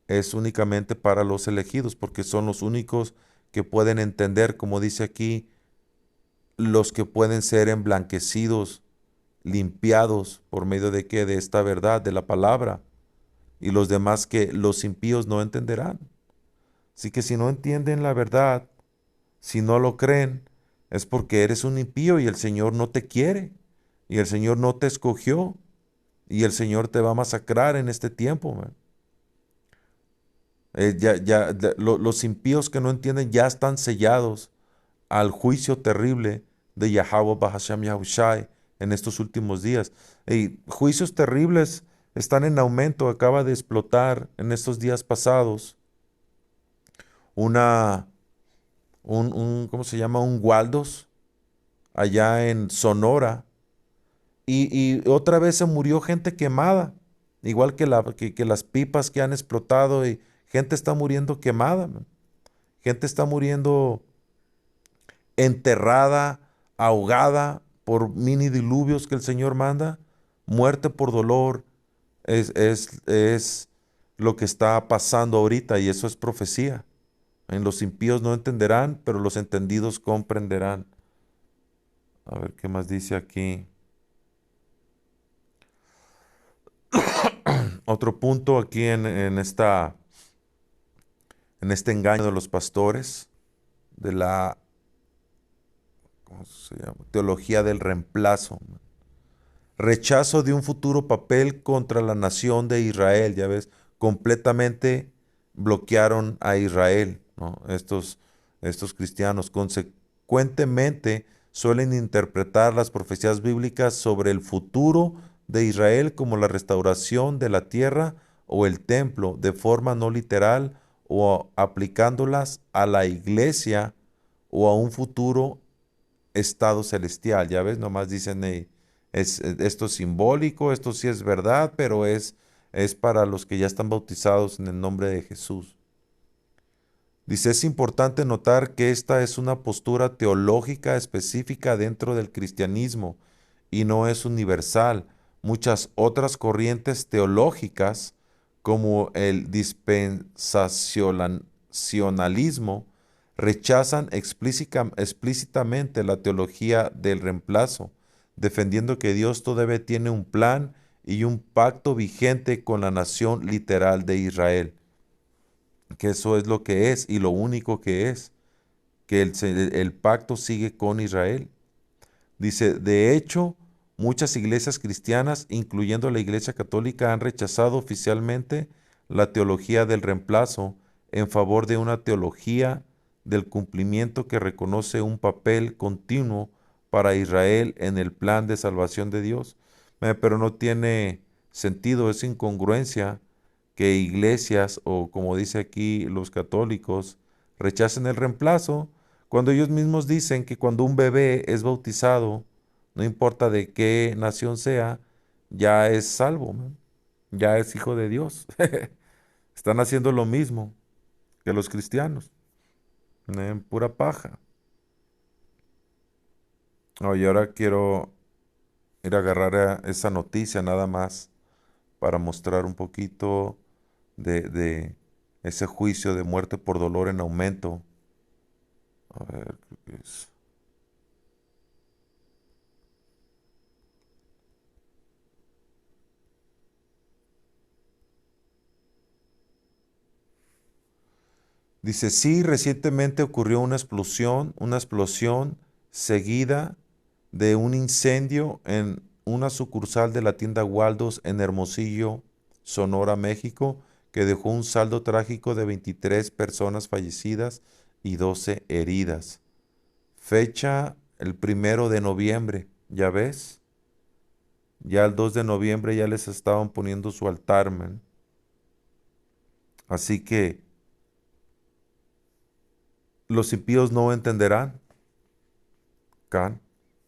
es únicamente para los elegidos, porque son los únicos que pueden entender, como dice aquí, los que pueden ser emblanquecidos, limpiados por medio de qué, de esta verdad, de la palabra, y los demás que los impíos no entenderán. Así que si no entienden la verdad, si no lo creen, es porque eres un impío y el Señor no te quiere, y el Señor no te escogió, y el Señor te va a masacrar en este tiempo, man. Los impíos que no entienden ya están sellados al juicio terrible de Yahweh Bahasham Yahushai en estos últimos días. Y juicios terribles están en aumento. Acaba de explotar en estos días pasados una, ¿cómo se llama? Un Waldos allá en Sonora. Y otra vez se murió gente quemada, igual que las pipas que han explotado, y gente está muriendo quemada, man. Gente está muriendo enterrada, ahogada por mini diluvios que el Señor manda. Muerte por dolor es lo que está pasando ahorita, y eso es profecía. En los impíos no entenderán, pero los entendidos comprenderán. A ver qué más dice aquí. Otro punto aquí en este engaño de los pastores, de la, ¿cómo se llama? Teología del reemplazo. Rechazo de un futuro papel contra la nación de Israel, ya ves, completamente bloquearon a Israel, ¿no? Estos cristianos consecuentemente suelen interpretar las profecías bíblicas sobre el futuro de Israel como la restauración de la tierra o el templo de forma no literal, o aplicándolas a la iglesia o a un futuro estado celestial. Ya ves, nomás dicen, esto es simbólico, esto sí es verdad, pero es para los que ya están bautizados en el nombre de Jesús. Dice, es importante notar que esta es una postura teológica específica dentro del cristianismo y no es universal. Muchas otras corrientes teológicas, como el dispensacionalismo, rechazan explícitamente la teología del reemplazo, defendiendo que Dios todavía tiene un plan y un pacto vigente con la nación literal de Israel, que eso es lo que es y lo único que es, que el pacto sigue con Israel. Dice, de hecho, muchas iglesias cristianas, incluyendo la Iglesia Católica, han rechazado oficialmente la teología del reemplazo en favor de una teología del cumplimiento que reconoce un papel continuo para Israel en el plan de salvación de Dios. Pero no tiene sentido, es incongruencia que iglesias o como dice aquí los católicos rechacen el reemplazo cuando ellos mismos dicen que cuando un bebé es bautizado, no importa de qué nación sea, ya es salvo, man. Ya es hijo de Dios. Están haciendo lo mismo que los cristianos, pura paja. Y ahora quiero ir a agarrar esa noticia nada más para mostrar un poquito de ese juicio de muerte por dolor en aumento. A ver, creo que es. Dice, sí, recientemente ocurrió una explosión seguida de un incendio en una sucursal de la tienda Waldos en Hermosillo, Sonora, México, que dejó un saldo trágico de 23 personas fallecidas y 12 heridas. Fecha el 1 de noviembre, ¿ya ves? Ya el 2 de noviembre ya les estaban poniendo su altar, man. Así que los impíos no entenderán, Can,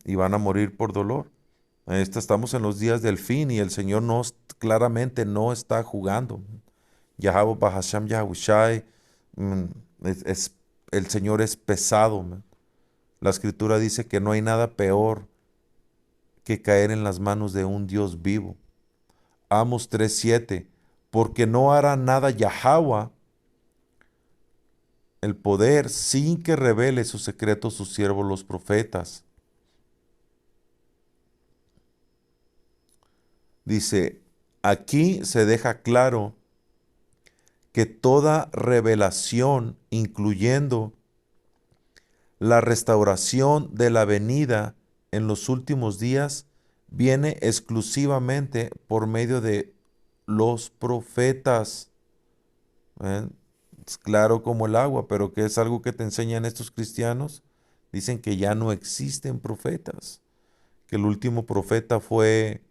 y van a morir por dolor. Estamos en los días del fin y el Señor claramente no está jugando. Yahweh Bahasham Yahushai, mm, el Señor es pesado, man. La Escritura dice que no hay nada peor que caer en las manos de un Dios vivo. Amos 3:7, porque no hará nada Yahweh el poder sin que revele sus secretos sus siervos los profetas. Dice, aquí se deja claro que toda revelación, incluyendo la restauración de la venida en los últimos días, viene exclusivamente por medio de los profetas. ¿Ven? Es claro como el agua, pero ¿qué es algo que te enseñan estos cristianos? Dicen que ya no existen profetas, que el último profeta fue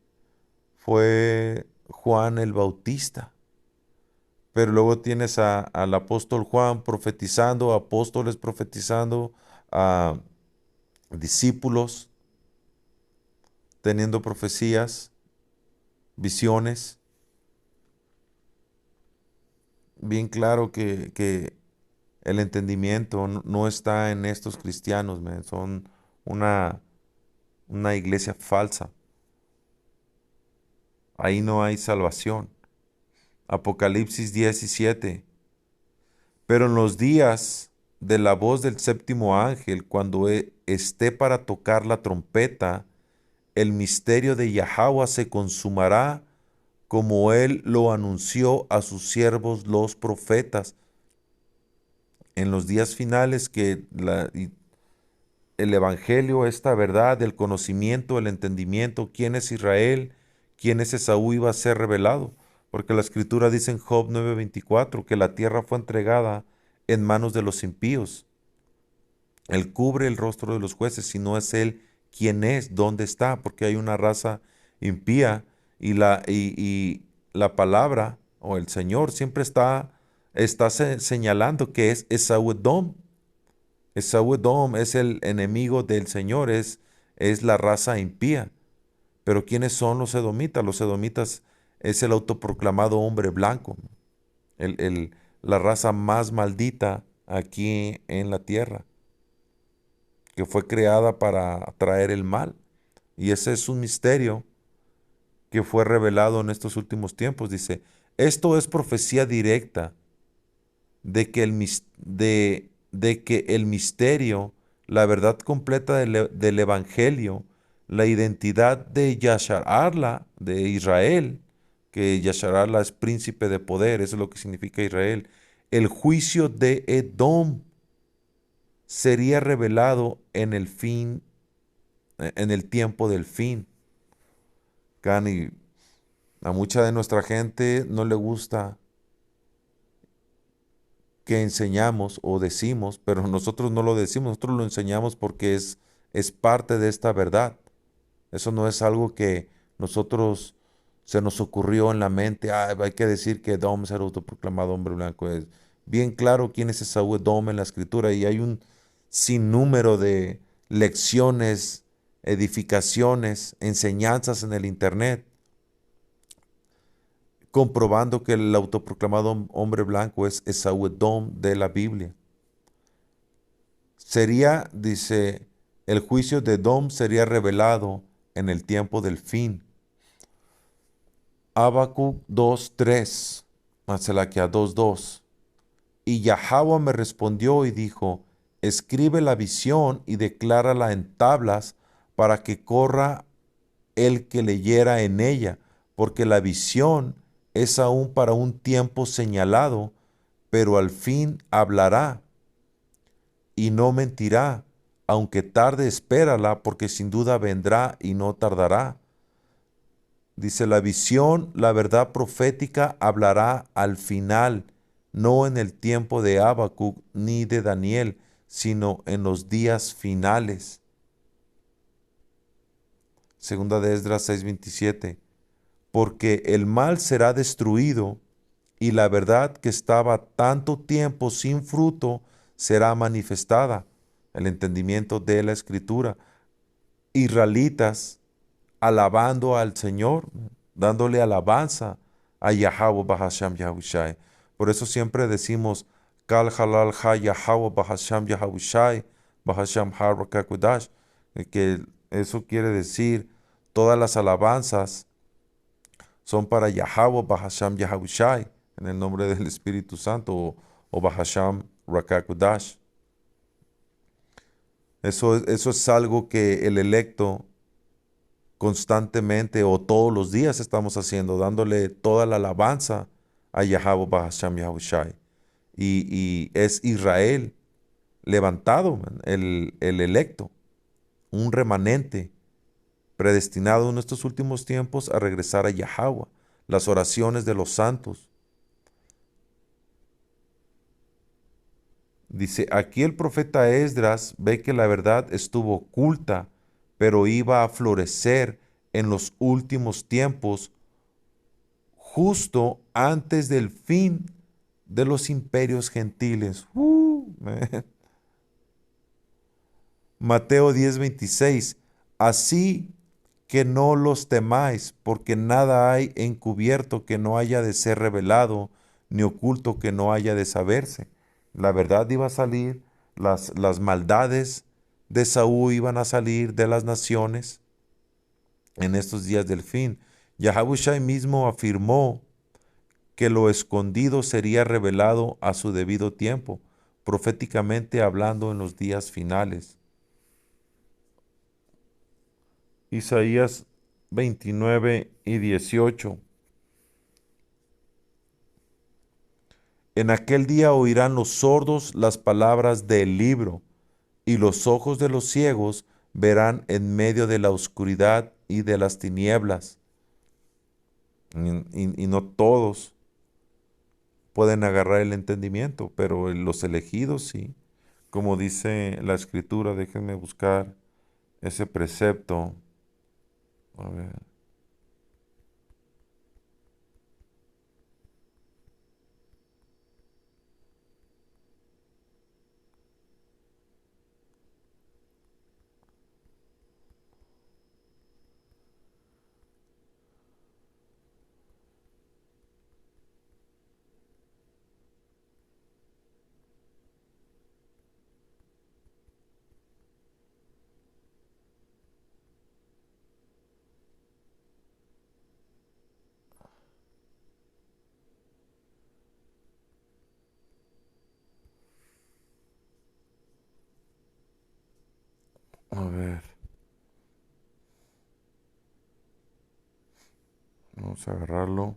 Juan el Bautista. Pero luego tienes al apóstol Juan profetizando, apóstoles profetizando, a discípulos teniendo profecías, visiones. Bien claro que el entendimiento no está en estos cristianos, man. Son una, una iglesia falsa. Ahí no hay salvación. Apocalipsis 17. Pero en los días de la voz del séptimo ángel, cuando esté para tocar la trompeta, el misterio de Yahweh se consumará como él lo anunció a sus siervos los profetas. En los días finales que el evangelio, esta verdad, el conocimiento, el entendimiento, quién es Israel, quién es Esaú, iba a ser revelado. Porque la escritura dice en Job 9:24 que la tierra fue entregada en manos de los impíos. Él cubre el rostro de los jueces, si no es él quién es, dónde está, porque hay una raza impía y la palabra o el Señor siempre está señalando que es Esaú Edom. Esaú Edom es el enemigo del Señor, es la raza impía. Pero ¿quiénes son los edomitas? Los edomitas es el autoproclamado hombre blanco, la raza más maldita aquí en la tierra, que fue creada para traer el mal. Y ese es un misterio que fue revelado en estos últimos tiempos. Dice, esto es profecía directa de que de que el misterio, la verdad completa del Evangelio, la identidad de Yasharala, de Israel, que Yasharala es príncipe de poder, eso es lo que significa Israel, el juicio de Edom sería revelado en el fin, en el tiempo del fin. Cani, a mucha de nuestra gente no le gusta que enseñamos o decimos, pero nosotros no lo decimos, nosotros lo enseñamos porque es parte de esta verdad. Eso no es algo que nosotros se nos ocurrió en la mente, "Ah, hay que decir que Edom es el autoproclamado hombre blanco". Es bien claro quién es Esaú Edom en la escritura y hay un sinnúmero de lecciones, edificaciones, enseñanzas en el internet comprobando que el autoproclamado hombre blanco es Esaú Edom de la Biblia. Sería, dice, el juicio de Edom sería revelado en el tiempo del fin. Habacuc 2:3, Maselaquia 2:2. Y Yahweh me respondió y dijo, escribe la visión y declárala en tablas para que corra el que leyera en ella, porque la visión es aún para un tiempo señalado, pero al fin hablará y no mentirá. Aunque tarde, espérala, porque sin duda vendrá y no tardará. Dice, la visión, la verdad profética hablará al final, no en el tiempo de Habacuc ni de Daniel, sino en los días finales. Segunda de Esdras 6:27. Porque el mal será destruido y la verdad que estaba tanto tiempo sin fruto será manifestada. El entendimiento de la escritura. Israelitas alabando al Señor, dándole alabanza a Yahweh Bahasham Yahushai. Por eso siempre decimos, Kal Halal Ha Yahweh Bahasham Yahushai, Bahasham Harakakudash, que eso quiere decir, todas las alabanzas son para Yahweh Bahasham Yahushai, en el nombre del Espíritu Santo, o Bahasham Rakakudash. Eso es algo que el electo constantemente o todos los días estamos haciendo, dándole toda la alabanza a Yahweh Bahasham Yahushai. Y es Israel levantado, man, el electo, un remanente predestinado en estos últimos tiempos a regresar a Yahweh, las oraciones de los santos. Dice, aquí el profeta Esdras ve que la verdad estuvo oculta, pero iba a florecer en los últimos tiempos, justo antes del fin de los imperios gentiles. Man. Mateo 10:26. Así que no los temáis, porque nada hay encubierto que no haya de ser revelado, ni oculto que no haya de saberse. La verdad iba a salir, las maldades de Saúl iban a salir de las naciones en estos días del fin. Yahushua mismo afirmó que lo escondido sería revelado a su debido tiempo, proféticamente hablando en los días finales. Isaías 29:18. En aquel día oirán los sordos las palabras del libro, y los ojos de los ciegos verán en medio de la oscuridad y de las tinieblas. Y no todos pueden agarrar el entendimiento, pero los elegidos sí. Como dice la escritura, déjenme buscar ese precepto. A ver. A ver, vamos a agarrarlo.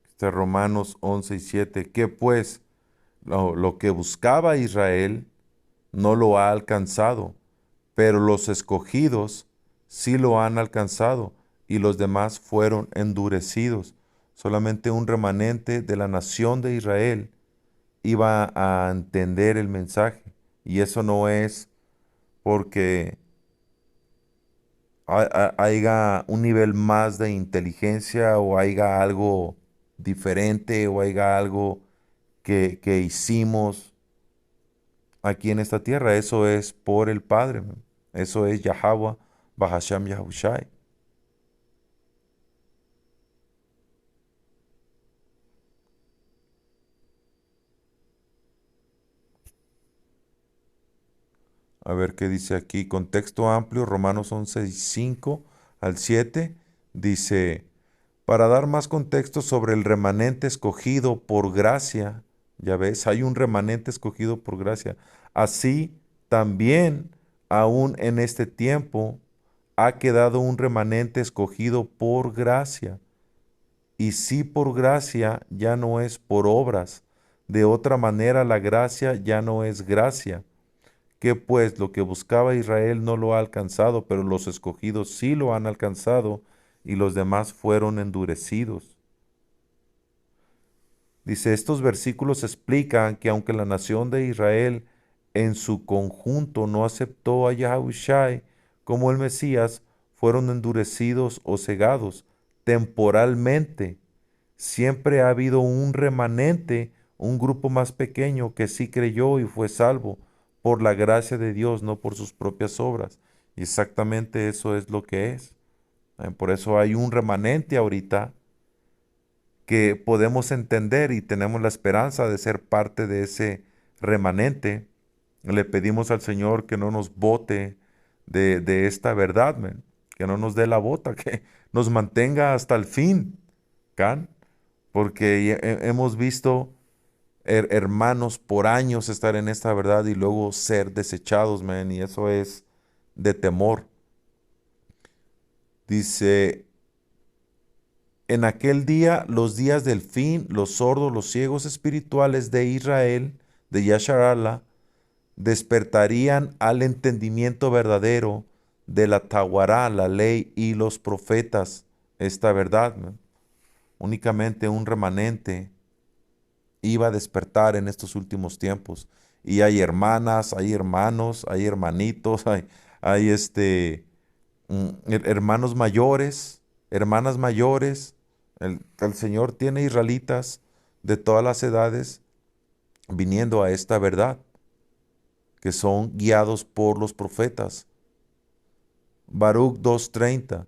Este Romanos 11:7. ¿Qué pues? Lo que buscaba Israel no lo ha alcanzado, pero los escogidos sí lo han alcanzado y los demás fueron endurecidos. Solamente un remanente de la nación de Israel iba a entender el mensaje. Y eso no es porque haya un nivel más de inteligencia o haya algo diferente o haya algo que hicimos aquí en esta tierra. Eso es por el Padre, man. Eso es Yahweh, Bahasham Yahushai. A ver qué dice aquí. Contexto amplio, Romanos 11:5 al 7. Dice, para dar más contexto sobre el remanente escogido por gracia, ya ves, hay un remanente escogido por gracia. Así también, aún en este tiempo, ha quedado un remanente escogido por gracia. Y si por gracia ya no es por obras, de otra manera la gracia ya no es gracia. Que pues lo que buscaba Israel no lo ha alcanzado, pero los escogidos sí lo han alcanzado y los demás fueron endurecidos. Dice, estos versículos explican que aunque la nación de Israel en su conjunto no aceptó a Yahushai como el Mesías, fueron endurecidos o cegados temporalmente. Siempre ha habido un remanente, un grupo más pequeño que sí creyó y fue salvo por la gracia de Dios, no por sus propias obras. Y exactamente eso es lo que es. Por eso hay un remanente ahorita que podemos entender y tenemos la esperanza de ser parte de ese remanente. Le pedimos al Señor que no nos bote de esta verdad, man, que no nos dé la bota, que nos mantenga hasta el fin, ¿can? Porque hemos visto hermanos por años estar en esta verdad y luego ser desechados, man, y eso es de temor. Dice, en aquel día, los días del fin, los sordos, los ciegos espirituales de Israel, de Yasharala, despertarían al entendimiento verdadero de la Tawará, la ley y los profetas, esta verdad, man. Únicamente un remanente iba a despertar en estos últimos tiempos. Y hay hermanas, hay hermanos, hay hermanitos, hay hermanos mayores, hermanas mayores. El Señor tiene israelitas de todas las edades viniendo a esta verdad, que son guiados por los profetas. Baruch 2:30,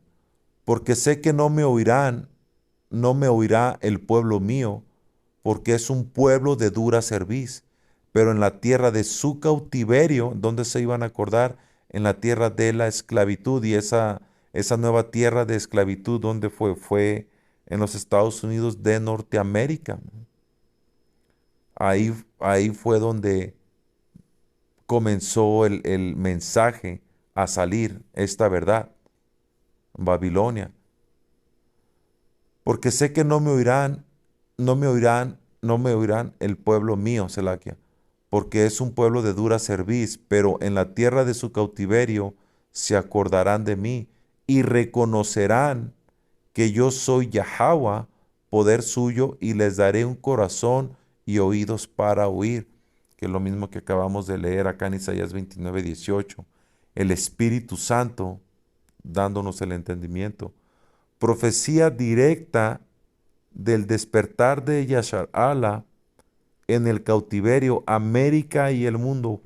porque sé que no me oirán, no me oirá el pueblo mío, porque es un pueblo de dura cerviz, pero en la tierra de su cautiverio, donde se iban a acordar, en la tierra de la esclavitud, y esa nueva tierra de esclavitud, ¿dónde fue? Fue en los Estados Unidos de Norteamérica. Ahí fue donde comenzó el mensaje a salir, esta verdad, Babilonia. Porque sé que no me oirán, no me oirán, no me oirán el pueblo mío, Selaquia, porque es un pueblo de dura cerviz, pero en la tierra de su cautiverio se acordarán de mí y reconocerán que yo soy Yahweh, poder suyo, y les daré un corazón y oídos para oír, que es lo mismo que acabamos de leer acá en Isaías 29:18. El Espíritu Santo dándonos el entendimiento. Profecía directa del despertar de Yashar Allah en el cautiverio, América y el mundo,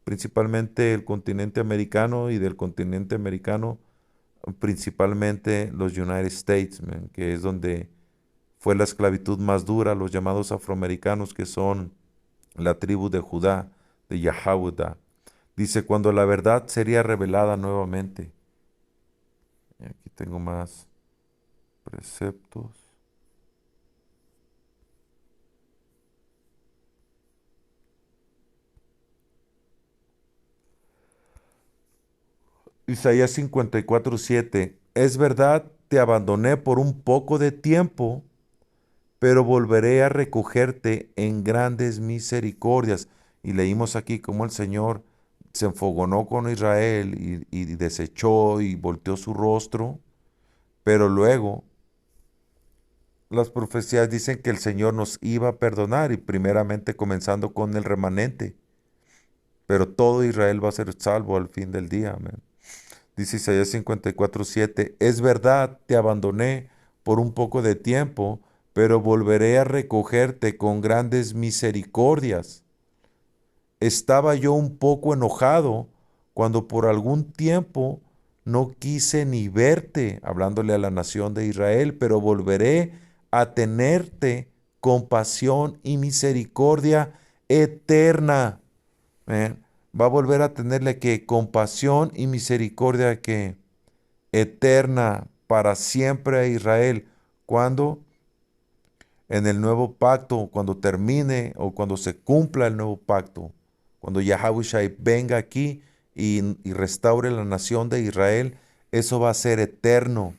principalmente el continente americano, y del continente americano principalmente los United States, man, que es donde fue la esclavitud más dura, los llamados afroamericanos, que son la tribu de Judá, de Yahuda. Dice, cuando la verdad sería revelada nuevamente. Y aquí tengo más preceptos. Isaías 54:7. Es verdad, te abandoné por un poco de tiempo, pero volveré a recogerte en grandes misericordias. Y leímos aquí cómo el Señor se enfogonó con Israel y desechó y volteó su rostro, pero luego las profecías dicen que el Señor nos iba a perdonar y primeramente comenzando con el remanente, pero todo Israel va a ser salvo al fin del día. Amén. Dice Isaías 54:7, es verdad, te abandoné por un poco de tiempo, pero volveré a recogerte con grandes misericordias. Estaba yo un poco enojado cuando por algún tiempo no quise ni verte, hablándole a la nación de Israel, pero volveré a tenerte compasión y misericordia eterna. ¿Eh? Va a volver a tenerle que compasión y misericordia que eterna para siempre a Israel. Cuando en el nuevo pacto, cuando termine o cuando se cumpla el nuevo pacto, cuando Yahushua venga aquí y restaure la nación de Israel, eso va a ser eterno.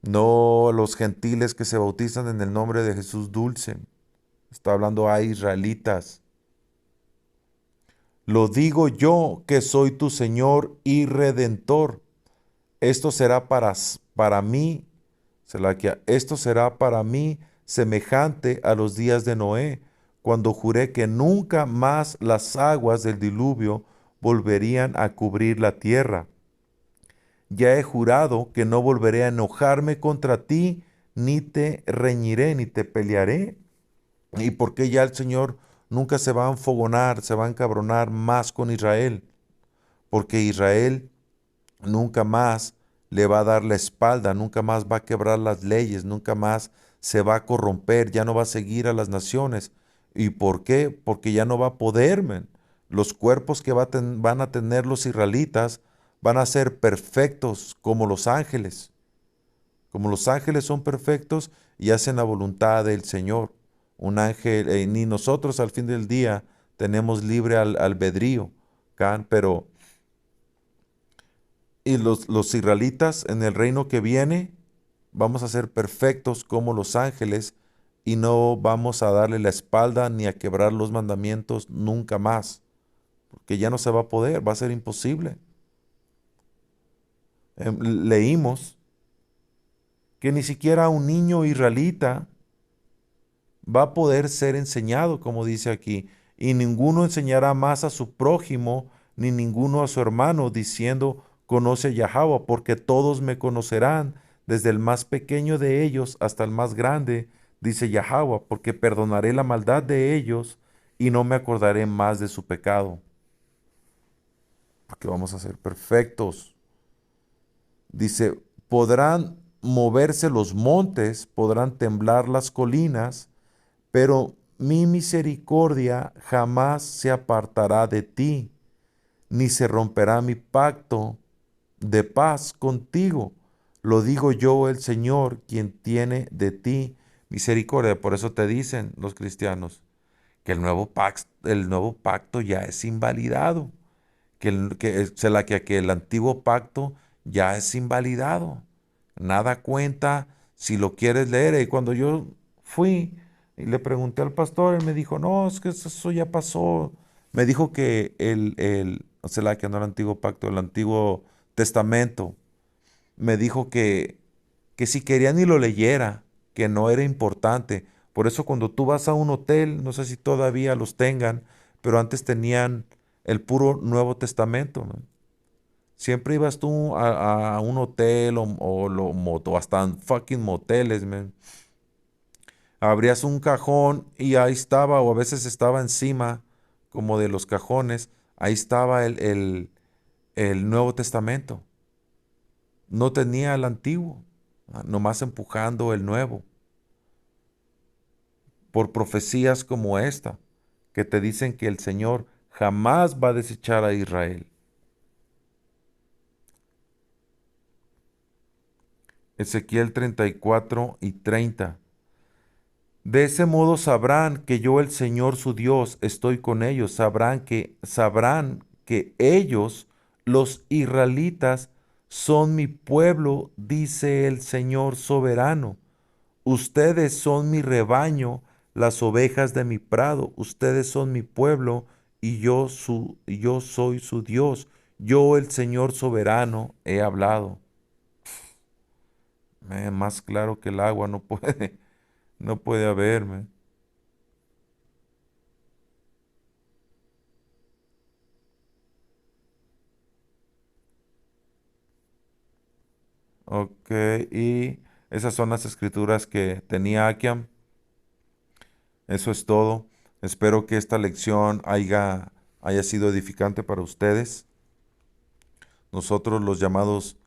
No los gentiles que se bautizan en el nombre de Jesús dulce. Está hablando a israelitas. Lo digo yo que soy tu Señor y Redentor. Esto será para mí, Selaquia, esto será para mí semejante a los días de Noé, cuando juré que nunca más las aguas del diluvio volverían a cubrir la tierra. Ya he jurado que no volveré a enojarme contra ti, ni te reñiré, ni te pelearé. ¿Y por qué ya el Señor nunca se va a enfogonar, se va a encabronar más con Israel? Porque Israel nunca más le va a dar la espalda, nunca más va a quebrar las leyes, nunca más se va a corromper, ya no va a seguir a las naciones. ¿Y por qué? Porque ya no va a poder, men. Los cuerpos que van a tener los israelitas van a ser perfectos como los ángeles. Como los ángeles son perfectos y hacen la voluntad del Señor. Un ángel, ni nosotros al fin del día tenemos libre albedrío, ¿can? Pero y los israelitas en el reino que viene, vamos a ser perfectos como los ángeles y no vamos a darle la espalda ni a quebrar los mandamientos nunca más, porque ya no se va a poder, va a ser imposible. Leímos que ni siquiera un niño israelita va a poder ser enseñado, como dice aquí, y ninguno enseñará más a su prójimo, ni ninguno a su hermano, diciendo, conoce a Yahweh, porque todos me conocerán, desde el más pequeño de ellos hasta el más grande, dice Yahweh, porque perdonaré la maldad de ellos y no me acordaré más de su pecado, porque vamos a ser perfectos. Dice, podrán moverse los montes, podrán temblar las colinas, pero mi misericordia jamás se apartará de ti, ni se romperá mi pacto de paz contigo. Lo digo yo, el Señor, quien tiene de ti misericordia. Por eso te dicen los cristianos que el nuevo pacto ya es invalidado, que el antiguo pacto ya es invalidado. Nada cuenta si lo quieres leer. Y cuando yo fui y le pregunté al pastor, él me dijo, no, es que eso ya pasó. Me dijo que que no el antiguo pacto, el antiguo testamento, me dijo que si quería ni lo leyera, que no era importante. Por eso cuando tú vas a un hotel, no sé si todavía los tengan, pero antes tenían el puro Nuevo Testamento, ¿no? Siempre ibas tú a un hotel o hasta en fucking moteles, man. Abrías un cajón y ahí estaba, o a veces estaba encima, como de los cajones, ahí estaba el Nuevo Testamento. No tenía el antiguo, nomás empujando el nuevo, por profecías como esta, que te dicen que el Señor jamás va a desechar a Israel. Ezequiel 34:30. De ese modo sabrán que yo, el Señor su Dios, estoy con ellos. Sabrán que ellos, los israelitas, son mi pueblo, dice el Señor soberano. Ustedes son mi rebaño, las ovejas de mi prado. Ustedes son mi pueblo y yo soy su Dios. Yo, el Señor soberano, he hablado. Más claro que el agua no puede, no puede haberme. Ok, y esas son las escrituras que tenía Akiam. Eso es todo. Espero que esta lección haya sido edificante para ustedes. Nosotros, los llamados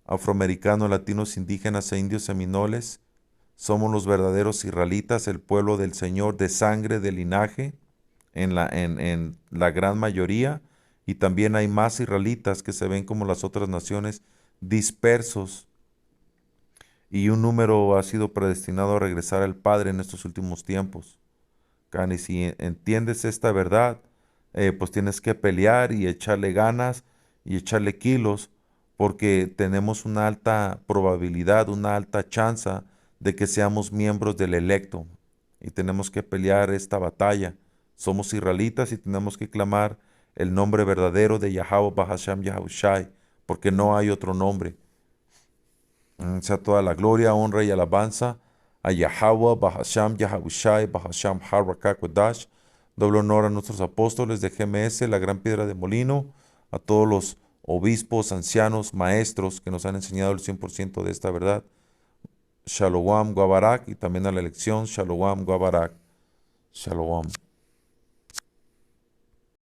afroamericanos, latinos, indígenas e indios seminoles, somos los verdaderos israelitas, el pueblo del Señor de sangre, de linaje, en la gran mayoría. Y también hay más israelitas que se ven como las otras naciones dispersos, y un número ha sido predestinado a regresar al Padre en estos últimos tiempos. Cani, si entiendes esta verdad, pues tienes que pelear y echarle ganas y echarle kilos, porque tenemos una alta probabilidad, una alta chance de que seamos miembros del electo. Y tenemos que pelear esta batalla. Somos israelitas y tenemos que clamar el nombre verdadero de Yahweh Bahasham Yahushai, porque no hay otro nombre. Sea toda la gloria, honra y alabanza a Yahweh, Bahasham, Yahushai, Bahasham, Harakakwadash. Doble honor a nuestros apóstoles de GMS, la gran piedra de molino, a todos los obispos, ancianos, maestros que nos han enseñado el 100% de esta verdad. Shalom, Guabarak, y también a la elección, Shalom, Guabarak. Shalom.